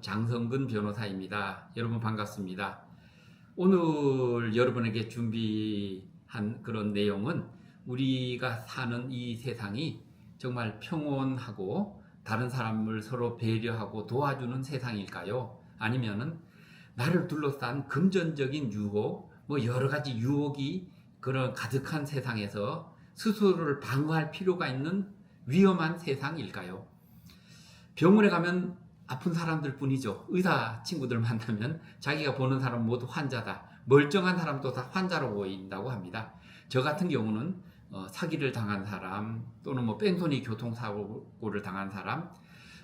장성근 변호사입니다. 여러분 반갑습니다. 오늘 여러분에게 준비한 그런 내용은 우리가 사는 이 세상이 정말 평온하고 다른 사람을 서로 배려하고 도와주는 세상일까요? 아니면은 나를 둘러싼 금전적인 유혹, 여러 가지 유혹이 그런 가득한 세상에서 스스로를 방어할 필요가 있는 위험한 세상일까요? 병원에 가면 아픈 사람들 뿐이죠. 의사 친구들 만나면 자기가 보는 사람 모두 환자다. 멀쩡한 사람도 다 환자로 보인다고 합니다. 저 같은 경우는 사기를 당한 사람, 또는 뺑소니 교통사고를 당한 사람,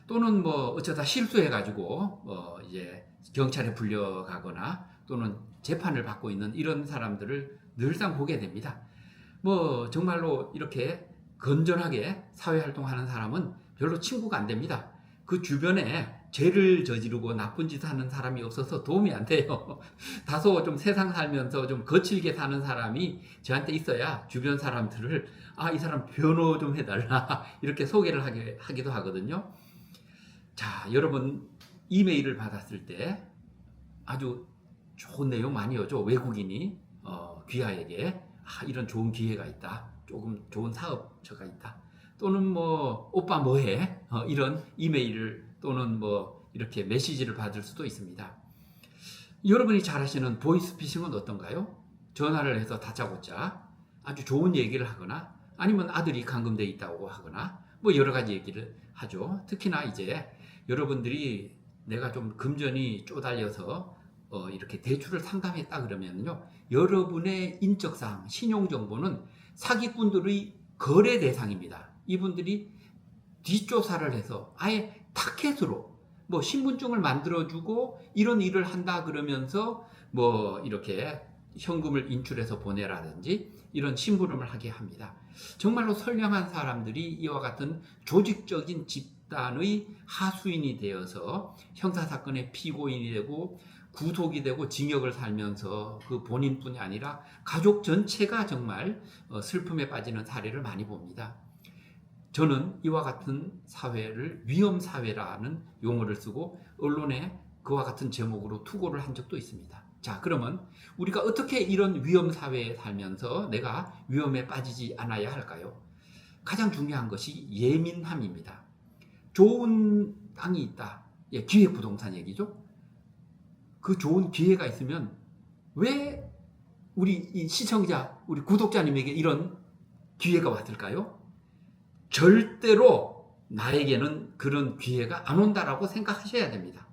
또는 어쩌다 실수해가지고 이제 경찰에 불려가거나 또는 재판을 받고 있는 이런 사람들을 늘상 보게 됩니다. 정말로 이렇게 건전하게 사회활동하는 사람은 별로 친구가 안 됩니다. 그 주변에 죄를 저지르고 나쁜 짓 하는 사람이 없어서 도움이 안 돼요. 다소 좀 세상 살면서 좀 거칠게 사는 사람이 저한테 있어야 주변 사람들을 이 사람 변호 좀 해달라 이렇게 소개를 하기도 하거든요. 자, 여러분 이메일을 받았을 때 아주 좋은 내용 많이 오죠. 외국인이 귀하에게 이런 좋은 기회가 있다. 조금 좋은 사업처가 있다. 또는 오빠 뭐해? 이런 이메일을 또는 이렇게 메시지를 받을 수도 있습니다. 여러분이 잘 아시는 보이스피싱은 어떤가요? 전화를 해서 다짜고짜 아주 좋은 얘기를 하거나 아니면 아들이 감금돼 있다고 하거나 여러 가지 얘기를 하죠. 특히나 이제 여러분들이 내가 좀 금전이 쪼달려서 이렇게 대출을 상담했다 그러면요, 여러분의 인적사항, 신용정보는 사기꾼들의 거래 대상입니다. 이분들이 뒷조사를 해서 아예 타켓으로 신분증을 만들어주고 이런 일을 한다 그러면서 이렇게 현금을 인출해서 보내라든지 이런 심부름을 하게 합니다. 정말로 선량한 사람들이 이와 같은 조직적인 집단의 하수인이 되어서 형사사건의 피고인이 되고 구속이 되고 징역을 살면서 그 본인뿐이 아니라 가족 전체가 정말 슬픔에 빠지는 사례를 많이 봅니다. 저는 이와 같은 사회를 위험사회라는 용어를 쓰고 언론에 그와 같은 제목으로 투고를 한 적도 있습니다. 자, 그러면 우리가 어떻게 이런 위험사회에 살면서 내가 위험에 빠지지 않아야 할까요? 가장 중요한 것이 예민함입니다. 좋은 땅이 있다. 기획부동산 얘기죠. 그 좋은 기회가 있으면 왜 우리 이 시청자, 우리 구독자님에게 이런 기회가 왔을까요? 절대로 나에게는 그런 기회가 안 온다라고 생각하셔야 됩니다.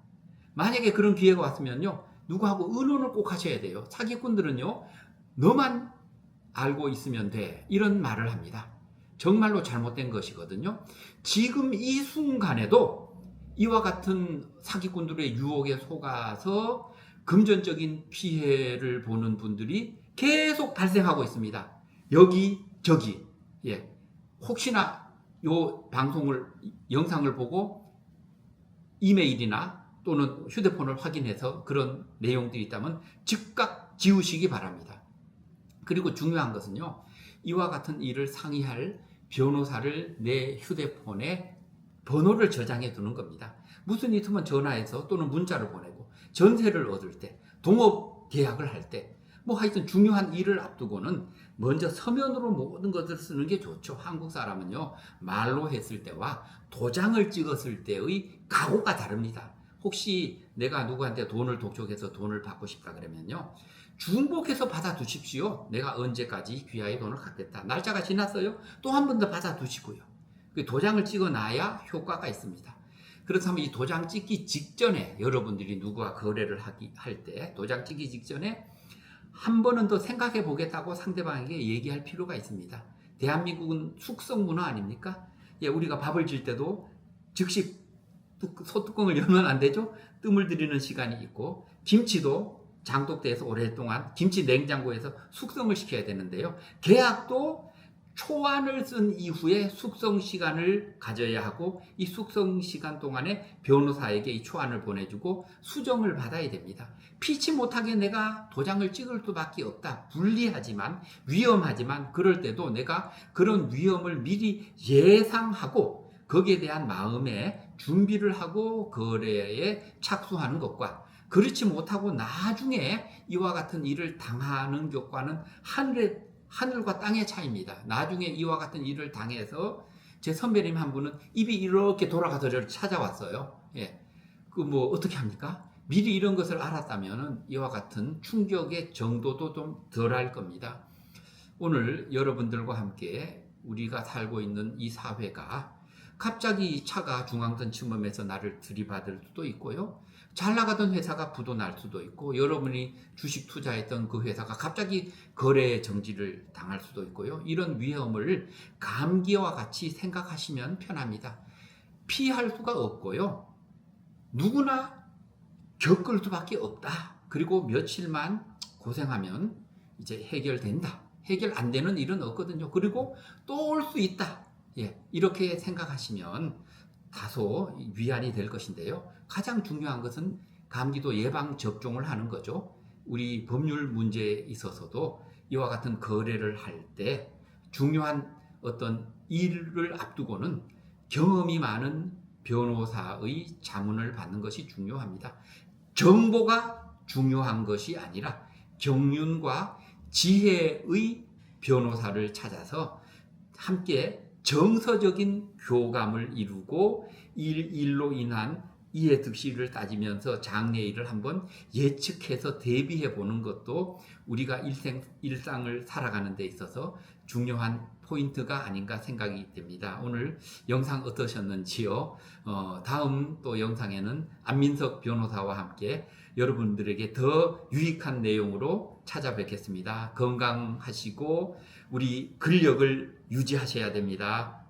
만약에 그런 기회가 왔으면요, 누구하고 의논을 꼭 하셔야 돼요. 사기꾼들은요, 너만 알고 있으면 돼, 이런 말을 합니다. 정말로 잘못된 것이거든요. 지금 이 순간에도 이와 같은 사기꾼들의 유혹에 속아서 금전적인 피해를 보는 분들이 계속 발생하고 있습니다. 여기저기. 혹시나 요 영상을 보고 이메일이나 또는 휴대폰을 확인해서 그런 내용들이 있다면 즉각 지우시기 바랍니다. 그리고 중요한 것은요, 이와 같은 일을 상의할 변호사를 내 휴대폰에 번호를 저장해 두는 겁니다. 무슨 일 있으면 전화해서 또는 문자를 보내고, 전세를 얻을 때, 동업 계약을 할 때, 하여튼 중요한 일을 앞두고는 먼저 서면으로 모든 것을 쓰는 게 좋죠. 한국 사람은요, 말로 했을 때와 도장을 찍었을 때의 각오가 다릅니다. 혹시 내가 누구한테 돈을 독촉해서 돈을 받고 싶다 그러면요, 중복해서 받아두십시오. 내가 언제까지 귀하의 돈을 갚겠다. 날짜가 지났어요? 또 한 번 더 받아두시고요. 도장을 찍어놔야 효과가 있습니다. 그렇다면 이 도장 찍기 직전에 여러분들이 누구와 거래를 할 때 도장 찍기 직전에 한 번은 더 생각해 보겠다고 상대방에게 얘기할 필요가 있습니다. 대한민국은 숙성 문화 아닙니까? 우리가 밥을 질 때도 즉시 소뚜껑을 열면 안 되죠? 뜸을 들이는 시간이 있고, 김치도 장독대에서 오랫동안 김치 냉장고에서 숙성을 시켜야 되는데요. 계약도 초안을 쓴 이후에 숙성 시간을 가져야 하고, 이 숙성 시간 동안에 변호사에게 이 초안을 보내주고 수정을 받아야 됩니다. 피치 못하게 내가 도장을 찍을 수밖에 없다. 불리하지만, 위험하지만, 그럴 때도 내가 그런 위험을 미리 예상하고 거기에 대한 마음의 준비를 하고 거래에 착수하는 것과 그렇지 못하고 나중에 이와 같은 일을 당하는 것과는 하늘과 땅의 차이입니다. 나중에 이와 같은 일을 당해서 제 선배님 한 분은 입이 이렇게 돌아가서 저를 찾아왔어요. 예. 그 뭐 어떻게 합니까? 미리 이런 것을 알았다면 이와 같은 충격의 정도도 좀 덜할 겁니다. 오늘 여러분들과 함께 우리가 살고 있는 이 사회가 갑자기 차가 중앙선 침범해서 나를 들이받을 수도 있고요. 잘 나가던 회사가 부도날 수도 있고 여러분이 주식 투자했던 그 회사가 갑자기 거래 정지를 당할 수도 있고요. 이런 위험을 감기와 같이 생각하시면 편합니다. 피할 수가 없고요. 누구나 겪을 수밖에 없다. 그리고 며칠만 고생하면 이제 해결된다. 해결 안 되는 일은 없거든요. 그리고 또 올 수 있다. 예, 이렇게 생각하시면 다소 위안이 될 것인데요. 가장 중요한 것은 감기도 예방 접종을 하는 거죠. 우리 법률 문제에 있어서도 이와 같은 거래를 할 때 중요한 어떤 일을 앞두고는 경험이 많은 변호사의 자문을 받는 것이 중요합니다. 정보가 중요한 것이 아니라 경륜과 지혜의 변호사를 찾아서 함께 정서적인 교감을 이루고 일로 인한 이해득실을 따지면서 장래일을 한번 예측해서 대비해 보는 것도 우리가 일상을 살아가는 데 있어서 중요한 포인트가 아닌가 생각이 됩니다. 오늘 영상 어떠셨는지요? 다음 또 영상에는 안민석 변호사와 함께 여러분들에게 더 유익한 내용으로 찾아뵙겠습니다. 건강하시고 우리 근력을 유지하셔야 됩니다.